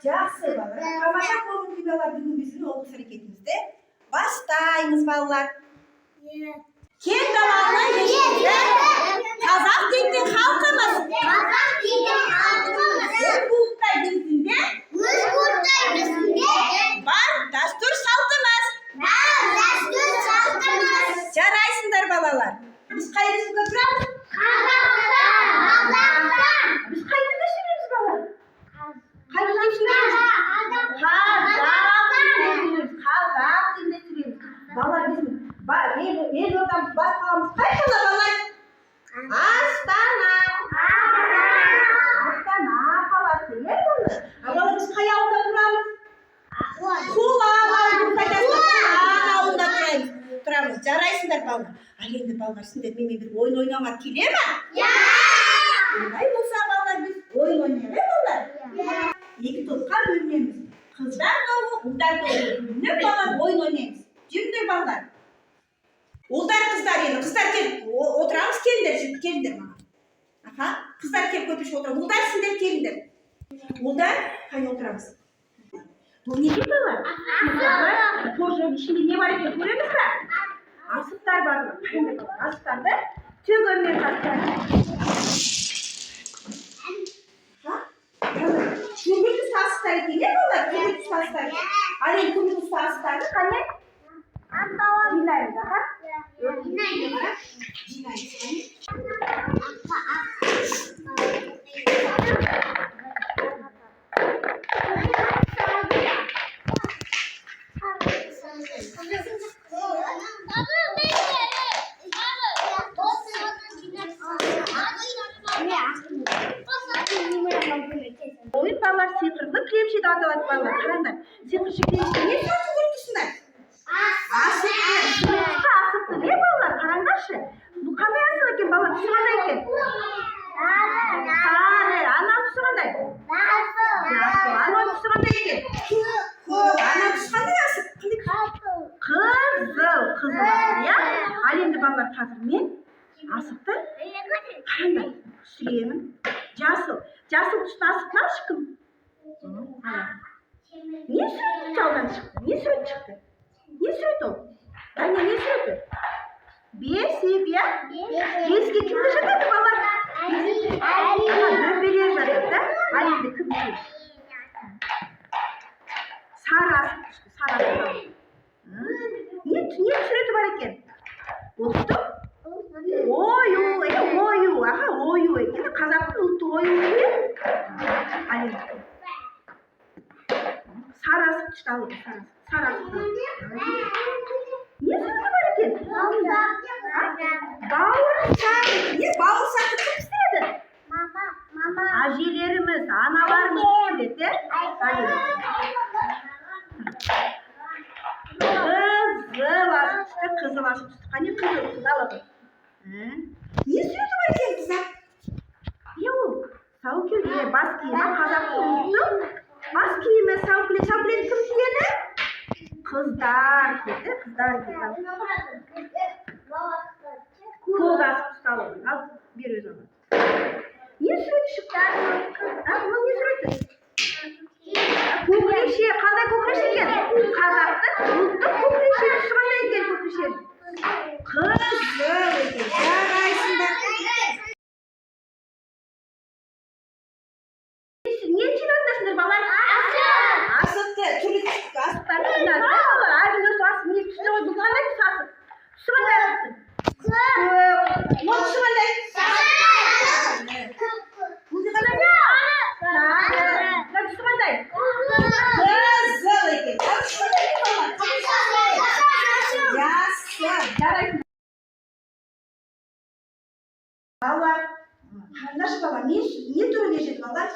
Жақсы балалар. Тамаша көңіл балалар, бүгін біздің оқу әрекетімізді бастаймыз балалар. Кең даланың ешкісі қазақ дейтін халқымыз. Өз біздінде бар дәстүр салтымыз. Жарайсыңдар балалар. Біз қай республикада тұрамыз? Біз қай тілде сөйлейміз балалар? Қай тілде сөйлейміз? Қазақ тілде сөйлейміз. Балалар bizim елордамыз бас қаламыз қай қала балалар? Астана қаласы. Балалар біз қай ауылда тұрамыз? Ауылда тұрамыз. Жарайсыңдар балалар. Ал енді балалар, сендер менімен бір ойын ойнауға келе ме? Ондай болса балалар, біз ойын ойнайық балалар. Екі топқа бөлінеміз. Қыздар тобы, ұлдар тобы. Бөлініп балалар ойын ойнаймыз. Жүріңдер балалар. Ұлдар, қыздар енді. Қыздар келіп отырамыз, келіңдер маған. Қыздар келіп көтірші отырамыз. Ұлдар, сендер келіңдер. Ұлдар, қай отырамыз? Бұл не деп балалар? Тоже ішінде не бар екен көреміз бе? Асықтар бар ма? Асықтарды төгірмен тастаймыз. Көмір түсті асықтар екен, не балалар? Көмір түсті асықтар екен. Ал енді көмір түсті асықтарды қане? Жинаймыз, аха? Oyun ballar sihirli kremşi de atılır ballar. Karandar. Sihirli kremşi ne satın görüntüsünler? Asıktı. Ne ballar? Karandaşı. Bu kadar asılırken ballar tüsüğündeyken. Anam tüsüğünday. Anam tüsüğündeyken. Anam tüsüğünday asık. Kızıl asıl ya. Al endi ballar hazır men asıktı. Karandar. Süreyemін. Жасыл түсті асық ма шықым? Не сурет жалдан шықты? Не сурет шықты? Не сурет ол? Таня, не суреті? Бес, я? Беске кімді жатады балар? Бөбелер жатады, да? Ал енді кім келді? Сары асық түсті, сары асық. Не суреті бар екен? Ол түсті? Ою, аха. Sarı asık işte alalım. Sarı asık. Niye sarı var ekan? Bağırın sarı. Niye bağırsak kim istedi? Ajelerimiz, analarımız istedi. Hadi. Kızıl asık. Hani kızıl alalım. Niye sürdü var ekan kızlar? Yok. Savuk giyme, bas giyme, kazak unuttum. Bas giyme, savukle kim giyene? Kızlar dedi, kızlar. Koğaz tutalım, al bir öz onu. Niye sürdü şıklar? Bunu niye sürdü? Kokreşe, kanday kokreşe gel. Kazaktı, unuttum kokreşe, şurada gel kokreşe. Kızlar dedi, yarayısında. Niye çiğnendesiniz balar? Asıttı. Çürük çıktı. Asıtlar çiğnendi. Aydın nasıl asın? Niye küsüne koy? Bu kadar da küsü asın. Şurada asın. Ne oldu şurada? Bu ne kadar ya? Ne küsü kadar? Kızıl ekin. Al şurada bir balar. Yasın. Yarayın. Balar. Kardeş baba niye söyleyecek baba?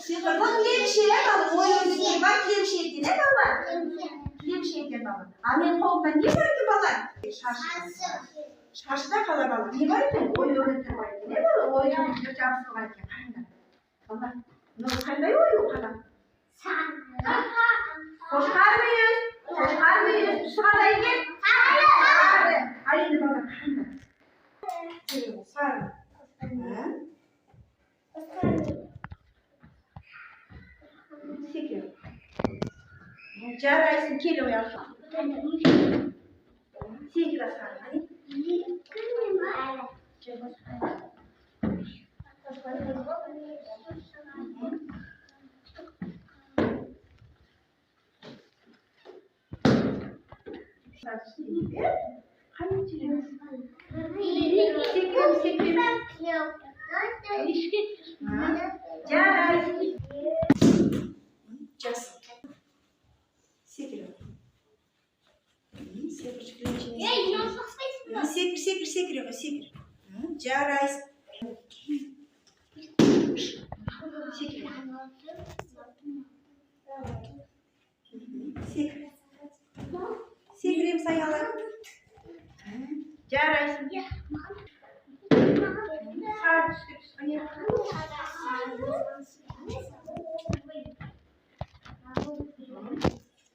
Sıfırdan niye bir şeyler alın? Oyun bak niye bir şey değil ne baba? Niye bir şey değil baba? Annen kolda niye var ki baba? Şarşıda kala baba. Niye var ki? Oyun öğretim var ki. Ne baba? Oyun öğretim cevapsı var ki. Baba. Ne kanda yok kadar. Koşkar mıyız? Koşkar mıyız? Sırada gel. Hayır baba. Sarı. Sekiyor. Jarayısın kilo yapsın. Sekiyor sarı. Hadi. Секир. Жарайс. Секир. Секир. Секирем саялар. Жарайс. Сар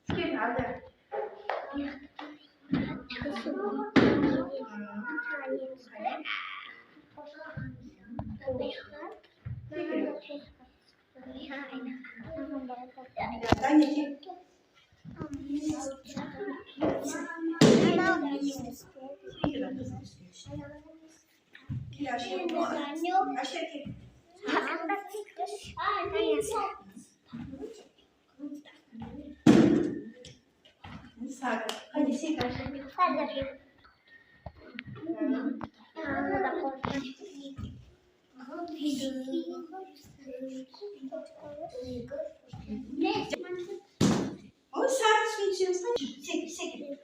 Секир алды. Hadi sekar. O sarı suyun içerisinde sekir.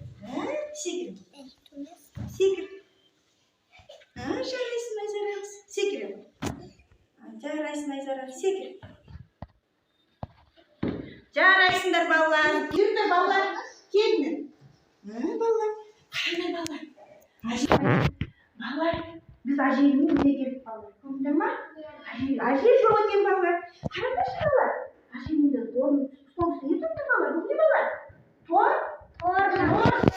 Sekir. Жарайсың найзарай секір. Жарайсың найзарай секір. Жарайсыңдар балалар. Жүрдер балалар. Келіңдер. Балалар. Қараңдар балалар. Балалар, біз әжейдің үйіне келдік балалар. Көрдіңдер ма? Әже жоқ екен балалар. Қараңдаршы балалар. Әжейдің де орын стол үстіне тұрды балалар. Bu ne балалар? Тор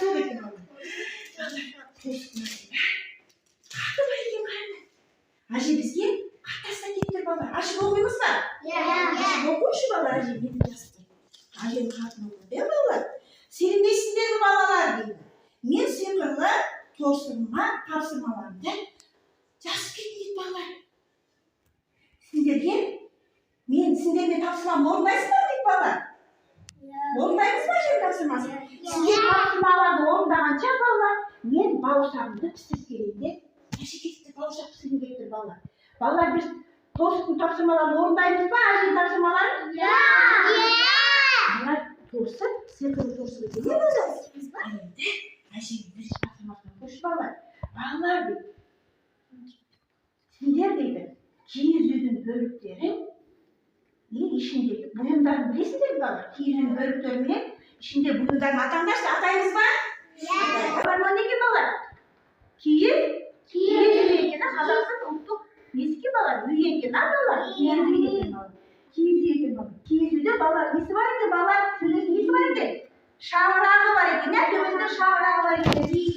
жоқ екен балалар. Әже бізге қаттаса кеттір балалар. Ашып оқимыз ба? Ашып оқойшы балалар әже бетін жазып. Әженің хатын оқиды балалар. Сенімдейсіңдер ме балалар дейді. Мен сиқырлы тосырма тапсырмаларымды жазып кетті дейді балалар. Сендермен тапсырмамды орындайсыңдар дейді балалар. Орындаймыз ба әженің тапсырмасын? Сендер тапсырмаларды орындағанша балалар, мен бауырсағымды пісіріп келейін деп әже кетті бауырсақ пісіргім келіп тұр балалар. Балалар біз Tosun tapsırmalarını orundayız mı? Ajin tapsırmaları? Ya. Bunlar torsu, sıkıntı torsu da geliyor mu? Şimdi Ajin bir tapsırmasını koşmalar. Bağlar bir. Neredeydi? Kiyizüğün bölükleri işindeki buyumdan bilesiniz bana. Kiyizüğün bölüklerini işinde buyumdan vatandaşla adayınız var. Var mı ne gibi balar? Kiyizüğüne Kazak'tan unuttuk. Nesi ki balar? Büyüyenke ne balar? Kiyizüğüne balar. Kiyizüğüne balar. Kiyizüğüne balar. Nesi var ki balar? Süresi nesi var ki? Şavrağı var ki. Ne diyorsun? Şavrağı var ki.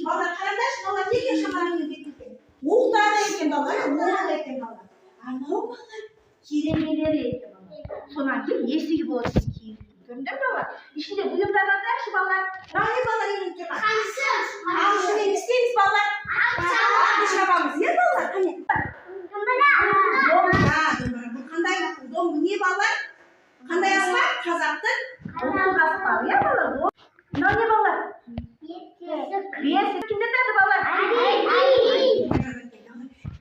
Balar kardeş balar. Ne yaşamanı yedekti? Muhtarda eken balar. Muhtarda eken balar. Anam balar. Kiremeleri eken balar. Sonra kim? Yesi gibi olsun ki. Gördün mü balar? İşte bu yıllardan da şu balar. Nane balar yemek var. Kamsız eniştemiz balar. Dışarımız yer balar. Hani. Dom ha. Bu kanday yapın. Dom bu niye balar? Kanday yapar. Kazaktır. Onu kaslar. Ya balar. Nane balar. Biyesi kimde tadı balar?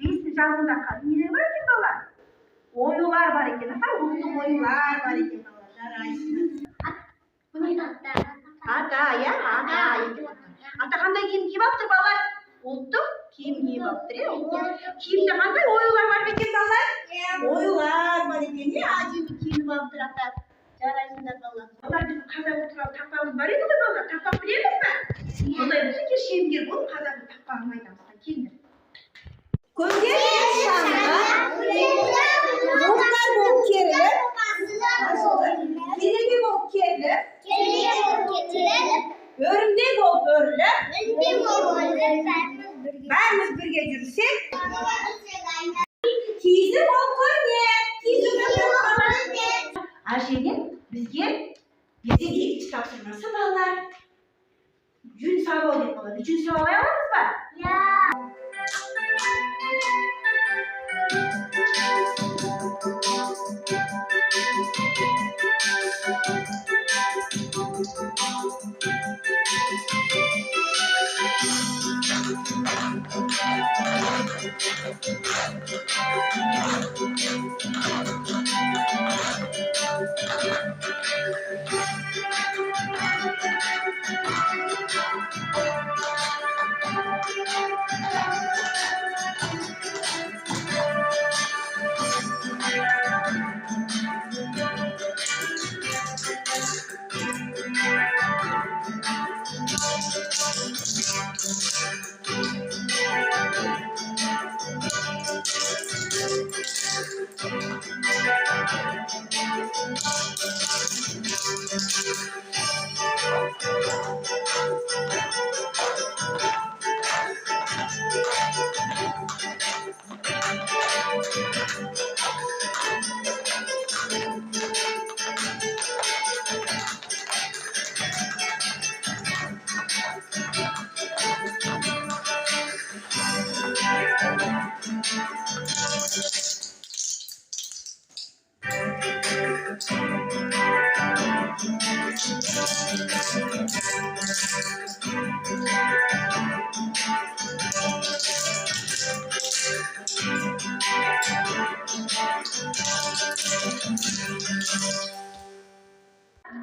Biyesi canlıda kadın yeri var ki balar. Oyular var iken. Uzun oyular var iken balar. Ada ya. Ata kanday kim baktır balar? Oldu. Kim baktır ya? Kimde kanday oyular var iken balar? Oyular var iken ya. Acil kim baktır ata. Jarayısınlar balar. Onlar bizim kazak oturan takvamız var idi mi balar? Takvam bilemiz mi? Odayımızı ki şemgir bulup kazaklı takvamı maydamızda kimdir? Köyde yaşamda muhtar bol kerilip kireli bol kerilip örümdek bol örülüp berimiz birge yürüsek kizi bol koyne Ayşe'nin bizge ilk kitapsırması bağlar. Gün sabah oluyor bağlar. Gün sabah ayağımız var.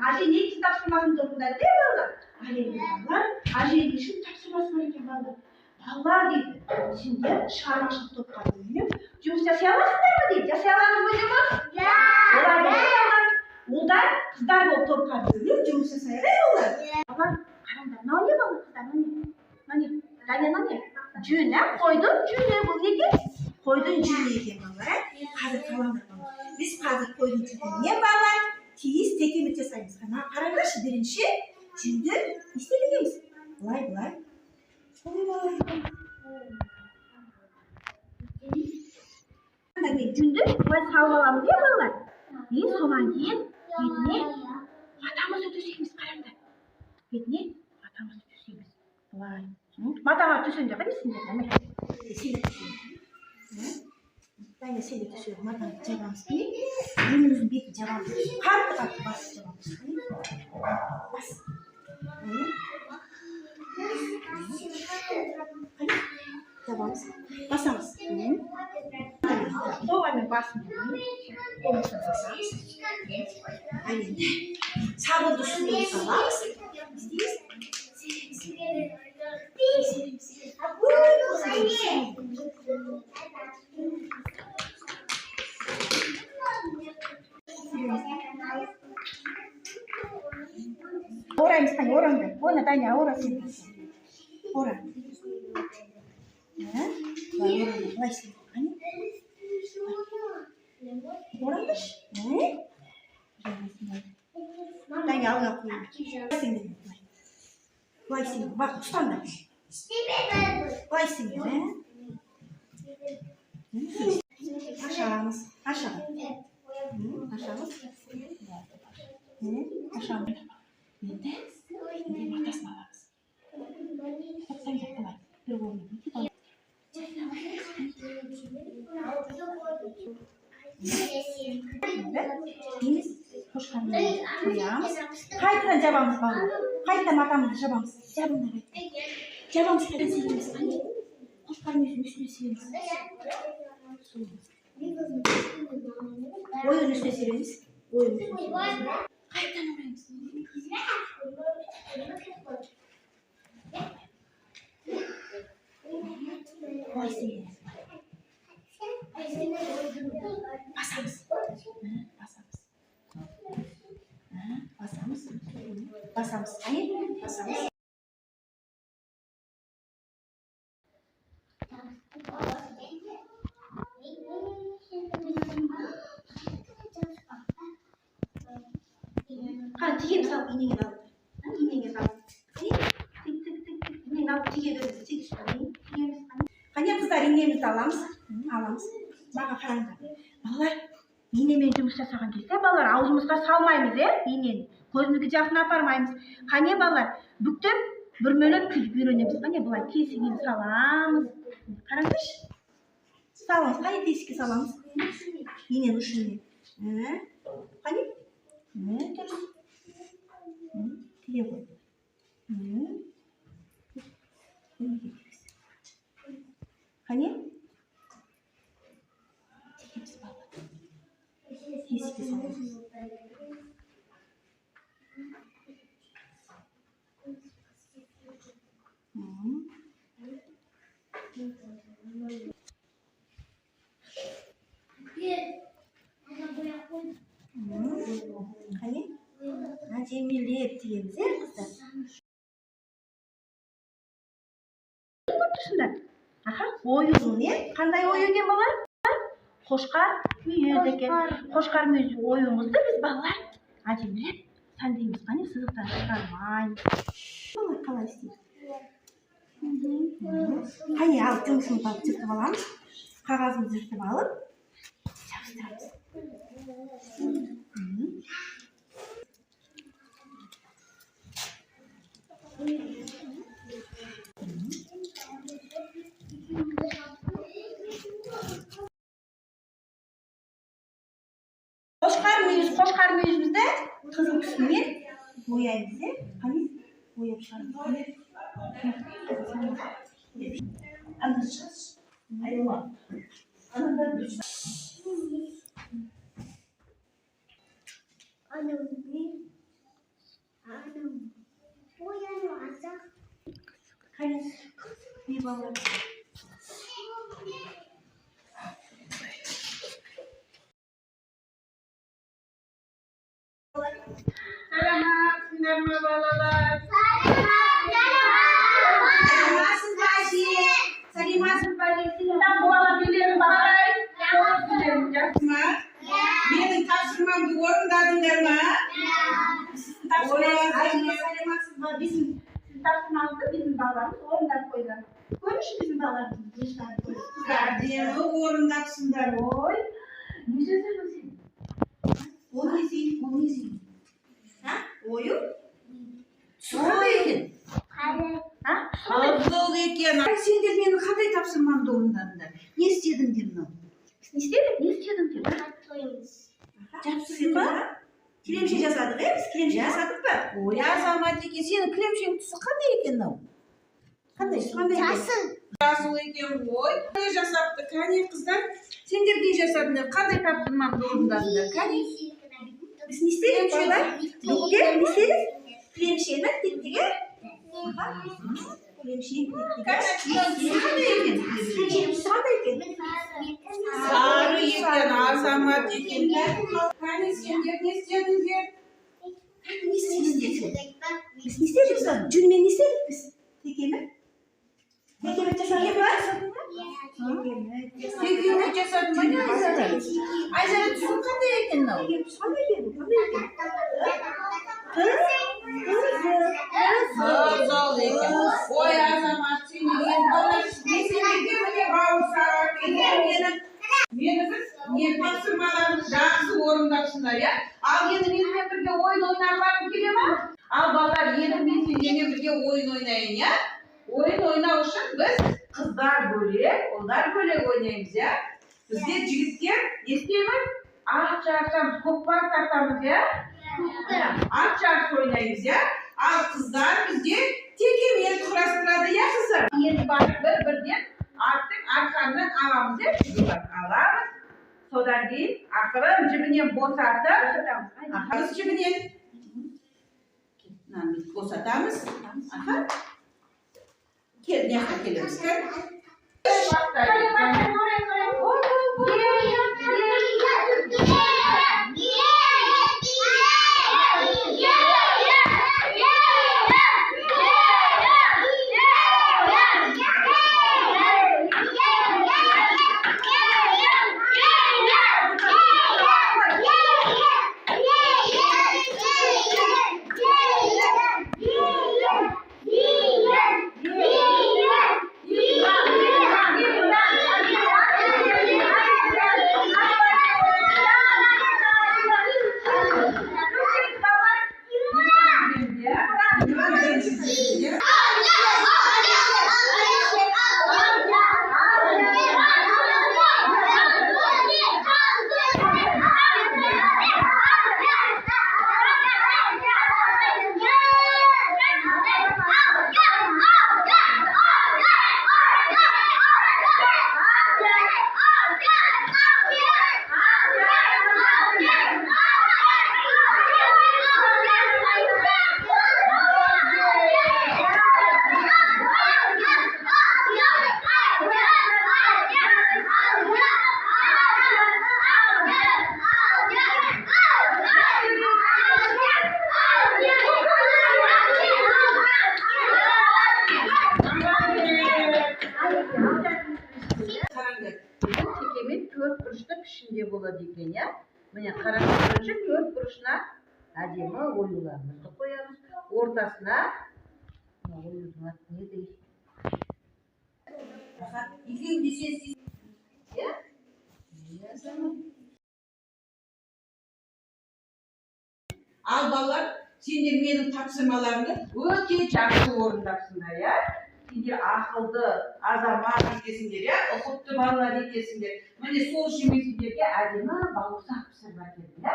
Ayşe ne kitapsırmasını zorunda değil mi Allah? Ayşe'nin şu kitapsırmasını için bağlar. Bağlar dedi. Şimdi şarmaşık toplar bölünüp. Cümle yasayalasınlar mı dedi? Yasayalarınız mı diyorsunuz? Ya. Olay yasayalar. Olay kızlar bol toplar bölünüp. Cümle yasayalar yollar. Allah karanda ne oluyor bana kızlar? Ne? Cüne koydun cüne bu ne ki? Koydun cüneyi diye bağlar. Hazır tamamdır bağlar. Biz hazır koydun cüneyi niye bağlar? Kiyiz teki müte sayımız. Kararlaş birinci cündü istediğimiz. Bulay. Cündü ve savlalam diye bağlar. Biz soğan yiyin. Yedine matamız ötüsüyümüz kararda. Yedine matamız ötüsüyümüz. Bulay. Matamız ötüsünce ben isimle demek. Isimle ötüsüyümüz. Ben de seni tutuyorum. Madem cevabımız değil. Günümüzün bir cevabı. Kalk bas cevabımız. Bas. Cevabımız. Basamız. Doğru. басын сабынды үстіне саламыз. Ораймыз, қане, ораңды. Оны, Таня, ора сен. Ора. Былай ораңды, былай сен. Қане? Ораңдыш. Таня, алдына қойын. Былай сен, бақ, ұстаңда. Былай сен, Ашамыз, ашамыз. Ашамыз. Ашамыз. Енді матасын аламыз. Тоқтан кет, давай. Бір қолмен. Емес, қошқармен қоямыз. Қайтадан жабамыз балалар. Қайтадан матамызды жабамыз. Жабыңдар қайтадан. Жабамыз қайдан сейлеміз. Қошқармен үстіне сейлеміз. Ойын үстіне сейлеміз. Ойын үстіне сейлеміз. Қайтадан ораймыз. Былай сейлеміз. Басамыз. Басамыз. Басамыз. Қане? Басамыз. Қан тигем салып инеңе алып. Инеңе салып. Тик. Инеңе алып тиге беріңіз. Тигіз қане? Қане қыздар, инемізді аламыз. Аламыз. Маған қараңдар. Балалар, инемен жұмыс жасаған кезде балалар аузымызға салмаймыз, инені. Көзімізге жақын апармаймыз. Қане балалар, бүктеп бүрмелеп күліп үйренеміз. Қане былай тесігін саламыз. Қараңдаршы. Саламыз. Қане тесікке саламыз? Иненің ұшымен. Қане? Дұрыс. Тіге қой. Қане? Тегеміз балалар. Тесікке саламыз. Қане? Әдемілеп тегеміз, қыздар? Көріп тұрсыңдар? Аха, ойын не? Қандай ой екен балалар? Қошқар мүйіз екен. Қошқар мүйіз ойымызды біз балалар әдемілеп сәндейміз. Қане сызықтан шығармаймыз. Балалар қалай істейміз? Қане алып жұмысымызды алып жыртып аламыз. Қағазымызды жыртып алып жабыстырамыз. Қошқар мүйізімізді қызыл түсіне бояймыз, қане? Бояп шығарамыз. Анда шығыз. Айла. Анда düşün. Anam. Boyanacak. Kayıs. Bir baba. Selamlar babalar. Selamsız başı. Selamsız başı. Sizden bu alabilirim bakay. Bilirim Jasma. Benim taşırmamı orundadınlar mı? Selamsız başı. Bizim taşırmamızda bizim babalarımız orundap koydular. Görmüş bizim babalarımız. Kızlar orundapsınlar. Oy. Ne söylüyorsun sen? Onu izin. Ha? Oyu? Soğuk ekin. Ha? Soğuk ekin. Sендер мені қандай тапсырмамды орындадыңдар? Не істедіңдер мынау? Не істедік? Не істедіңдер? Жапсыз ба? Кілемше жасадық, біз кілемше жасадық па? Ой, азамат екен, сенің кілемшенің түсі қандай екен мынау? Қандай? Жасыл екен ғой. Жасапты, кәне қыздар, Сендер не жасадыңдар? Қандай тапсырмамды орындадыңдар? Кәне. Біз не істедік балалар? Бүгінде не істедік? Кілемшені тектіге. Кілемшені тектіге. Сары екен. Сары екен, азамат екен. Кәне сендер не істедіңдер? Не істедік? Біз не істедік соны? Жүнмен не істедік біз? Текемі? Текемі жасадың ба? Текемі жасадың ба не Айзара? Айзара түсің қандай екен мынау? Қандай екен? Қандай екен? Қызыл екен. Ой азамат сені енді балалар не себепке міне бауырсақ мені не тапсырмаларыңды жақсы орындапсыңдар иә. Ал енді менімен бірге ойын ойнағыларың келе ма? Ал балалар енді мен сендермен бірге ойын ойнайын иә. Ойын ойнау үшін біз қыздар бөлек, ұлдар бөлек ойнаймыз иә. Бізде жігіттер не істейміз? Ат жарысамыз, көкпар тартамыз иә. Ат жарыс ойнаймыз иә. Ал қыздар бізде текемен құрастырады иә қыздар. Енді барып бір-бірден аттың арқанынан аламыз иә. Аламыз. Содан кейін ақырын жібінен босатып, қыз жібінен босатамыз. Кел, не жаққа келеміз. Ішінде болады екен, иә? Міне қараңыз, бірінші төрт бұрышына әдемі оюларымызды қоямыз. Ортасына оюдың аты не дейді? Екеуін де сен иә? Ал балалар, сендер менің тапсырмаларымды өте жақсы орындапсыңдар, иә? Сендер ақылды, азамат екенсіңдер, иә? Ұқыпты балалар екенсіңдер. Міне сол үшін мен сендерге әдемі бауырсақ пісіріп әкелдім, иә?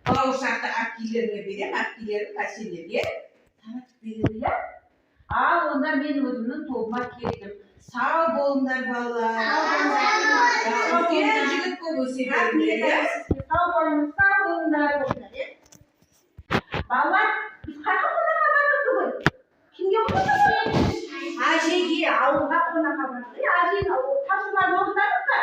Бауырсақты әпкелеріңе берем, әпкелерің сендерге таратып береді, иә? Ал онда мен өзімнің тобыма келдім. Сау болыңдар балалар. Үлкен жігіт болып өсе беріңдер, иә? Сау болыңдар. Балалар, біз қайда қонаққа бардық бүгін? Кімге қонаққа бардық? Әжеге ауылға қонаққа бардық. Әженің тапсырманы орындадық па?